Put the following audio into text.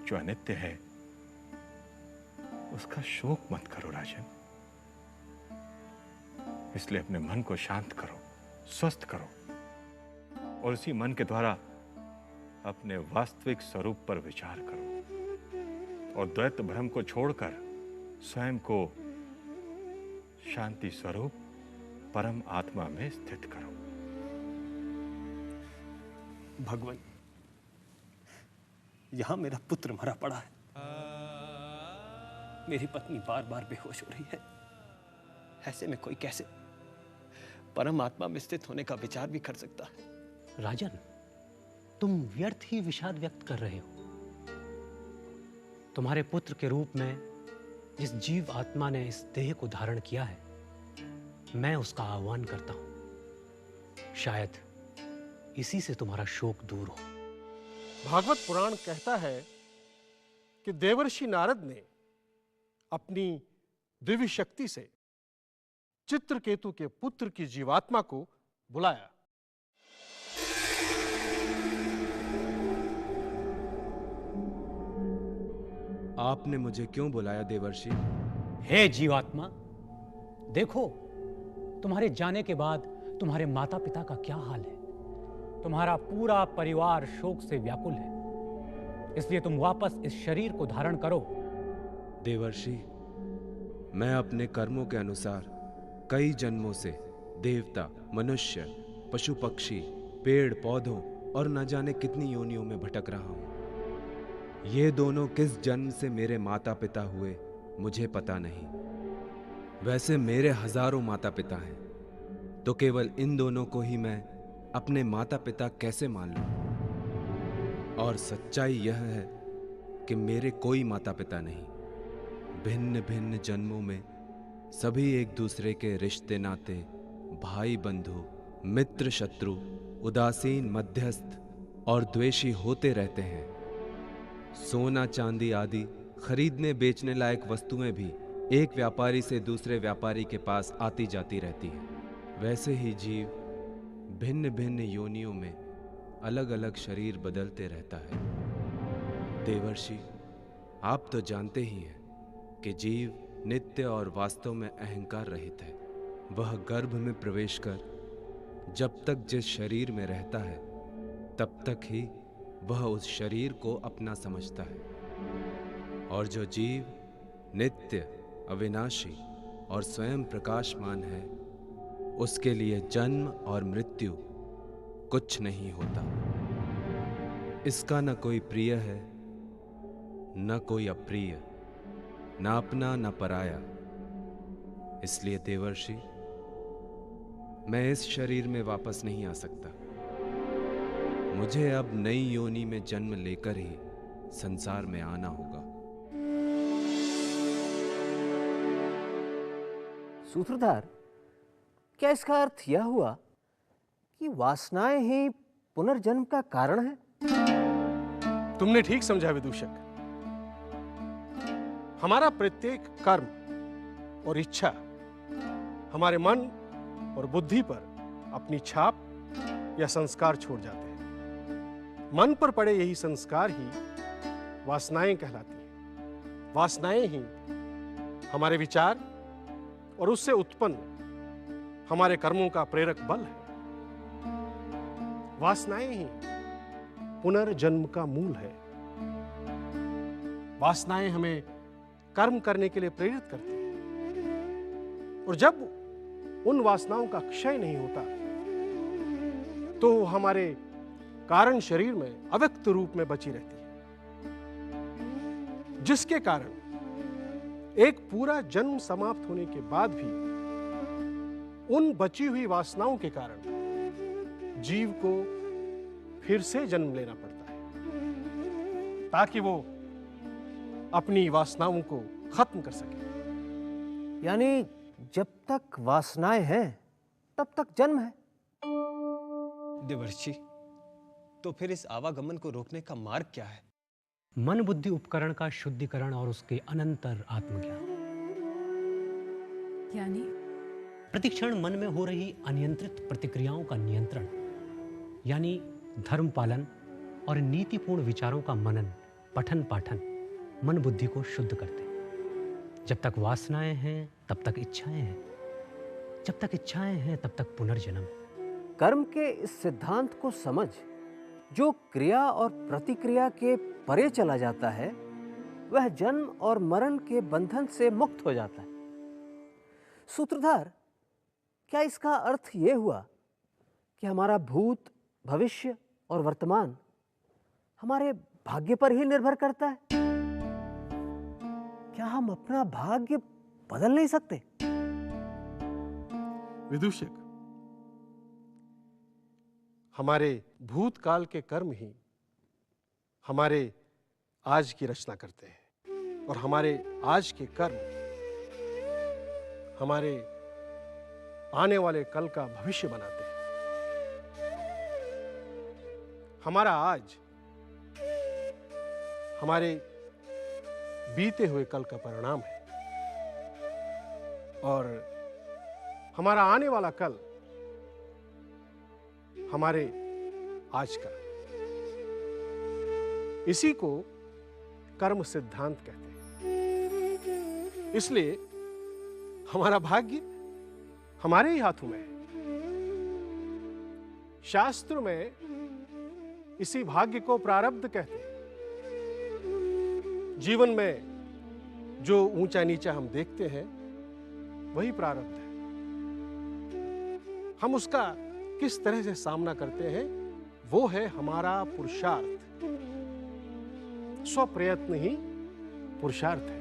जो अनित्य है उसका शोक मत करो राजन। इसलिए अपने मन को शांत करो, स्वस्थ करो और उसी मन के द्वारा अपने वास्तविक स्वरूप पर विचार करो और द्वैत भ्रम को छोड़कर स्वयं को शांति स्वरूप परम आत्मा में स्थित करो। भगवान, यहां मेरा पुत्र मरा पड़ा है। मेरी पत्नी बार बार बेहोश हो रही है। ऐसे में कोई कैसे परम आत्मा में स्थित होने का विचार भी कर सकता है? राजन, तुम व्यर्थ ही विषाद व्यक्त कर रहे हो। तुम्हारे पुत्र के रूप में जिस जीव आत्मा ने इस देह को धारण किया है, मैं उसका आह्वान करता हूं। शायद इसी से तुम्हारा शोक दूर हो। भागवत पुराण कहता है कि देवर्षि नारद ने अपनी दिव्य शक्ति से चित्रकेतु के पुत्र की जीवात्मा को बुलाया। आपने मुझे क्यों बुलाया देवर्षि? हे जीवात्मा, देखो तुम्हारे जाने के बाद तुम्हारे माता पिता का क्या हाल है। तुम्हारा पूरा परिवार शोक से व्याकुल है, इसलिए तुम वापस इस शरीर को धारण करो। देवर्षि, मैं अपने कर्मों के अनुसार कई जन्मों से देवता, मनुष्य, पशु पक्षी, पेड़ पौधों और न जाने कितनी योनियों में भटक रहा हूं। ये दोनों किस जन्म से मेरे माता पिता हुए मुझे पता नहीं। वैसे मेरे हजारों माता पिता हैं, तो केवल इन दोनों को ही मैं अपने माता पिता कैसे मान लूं? और सच्चाई यह है कि मेरे कोई माता पिता नहीं। भिन्न भिन्न जन्मों में सभी एक दूसरे के रिश्ते नाते, भाई बंधु, मित्र शत्रु, उदासीन मध्यस्थ और द्वेषी होते रहते हैं। सोना चांदी आदि खरीदने बेचने लायक वस्तुएं भी एक व्यापारी से दूसरे व्यापारी के पास आती जाती रहती हैं। वैसे ही जीव भिन्न भिन्न योनियों में अलग अलग शरीर बदलते रहता है। देवर्षि, आप तो जानते ही हैं कि जीव नित्य और वास्तव में अहंकार रहित है। वह गर्भ में प्रवेश कर जब तक जिस शरीर में रहता है तब तक ही वह उस शरीर को अपना समझता है। और जो जीव नित्य, अविनाशी और स्वयं प्रकाशमान है, उसके लिए जन्म और मृत्यु कुछ नहीं होता। इसका न कोई प्रिय है न कोई अप्रिय, न अपना न पराया। इसलिए देवर्षि, मैं इस शरीर में वापस नहीं आ सकता। मुझे अब नई योनि में जन्म लेकर ही संसार में आना होगा। सूत्रधार, क्या इसका अर्थ यह हुआ कि वासनाएं ही पुनर्जन्म का कारण है? तुमने ठीक समझा विदूषक। हमारा प्रत्येक कर्म और इच्छा हमारे मन और बुद्धि पर अपनी छाप या संस्कार छोड़ जाते हैं। मन पर पड़े यही संस्कार ही वासनाएं कहलाती हैं। वासनाएं ही हमारे विचार और उससे उत्पन्न हमारे कर्मों का प्रेरक बल है। वासनाएं ही पुनर्जन्म का मूल है। वासनाएं हमें कर्म करने के लिए प्रेरित करती हैं, और जब उन वासनाओं का क्षय नहीं होता तो हमारे कारण शरीर में अव्यक्त रूप में बची रहती है, जिसके कारण एक पूरा जन्म समाप्त होने के बाद भी उन बची हुई वासनाओं के कारण जीव को फिर से जन्म लेना पड़ता है, ताकि वो अपनी वासनाओं को खत्म कर सके। यानी जब तक वासनाएं हैं तब तक जन्म है। देवर्षि, तो फिर इस आवागमन को रोकने का मार्ग क्या है? मन बुद्धि उपकरण का शुद्धिकरण और उसके अनंतर आत्मज्ञान। यानी प्रतिक्षण मन में हो रही अनियंत्रित प्रतिक्रियाओं का नियंत्रण, यानी धर्म पालन और नीतिपूर्ण विचारों का मनन, पठन पाठन मन बुद्धि को शुद्ध करते हैं। जब तक वासनाएं हैं तब तक इच्छाएं हैं, जब तक इच्छाएं हैं तब तक पुनर्जन्म। कर्म के इस सिद्धांत को समझ जो क्रिया और प्रतिक्रिया के परे चला जाता है, वह जन्म और मरण के बंधन से मुक्त हो जाता है। सूत्रधार, क्या इसका अर्थ यह हुआ कि हमारा भूत, भविष्य और वर्तमान हमारे भाग्य पर ही निर्भर करता है? क्या हम अपना भाग्य बदल नहीं सकते? विदूषक, हमारे भूतकाल के कर्म ही हमारे आज की रचना करते हैं और हमारे आज के कर्म हमारे आने वाले कल का भविष्य बनाते हैं। हमारा आज हमारे बीते हुए कल का परिणाम है और हमारा आने वाला कल हमारे आज का। इसी को कर्म सिद्धांत कहते हैं। इसलिए हमारा भाग्य हमारे ही हाथों में है। शास्त्र में इसी भाग्य को प्रारब्ध कहते हैं। जीवन में जो ऊंचा नीचा हम देखते हैं वही प्रारब्ध है। हम उसका किस तरह से सामना करते हैं वो है हमारा पुरुषार्थ। स्वप्रयत्न ही पुरुषार्थ है।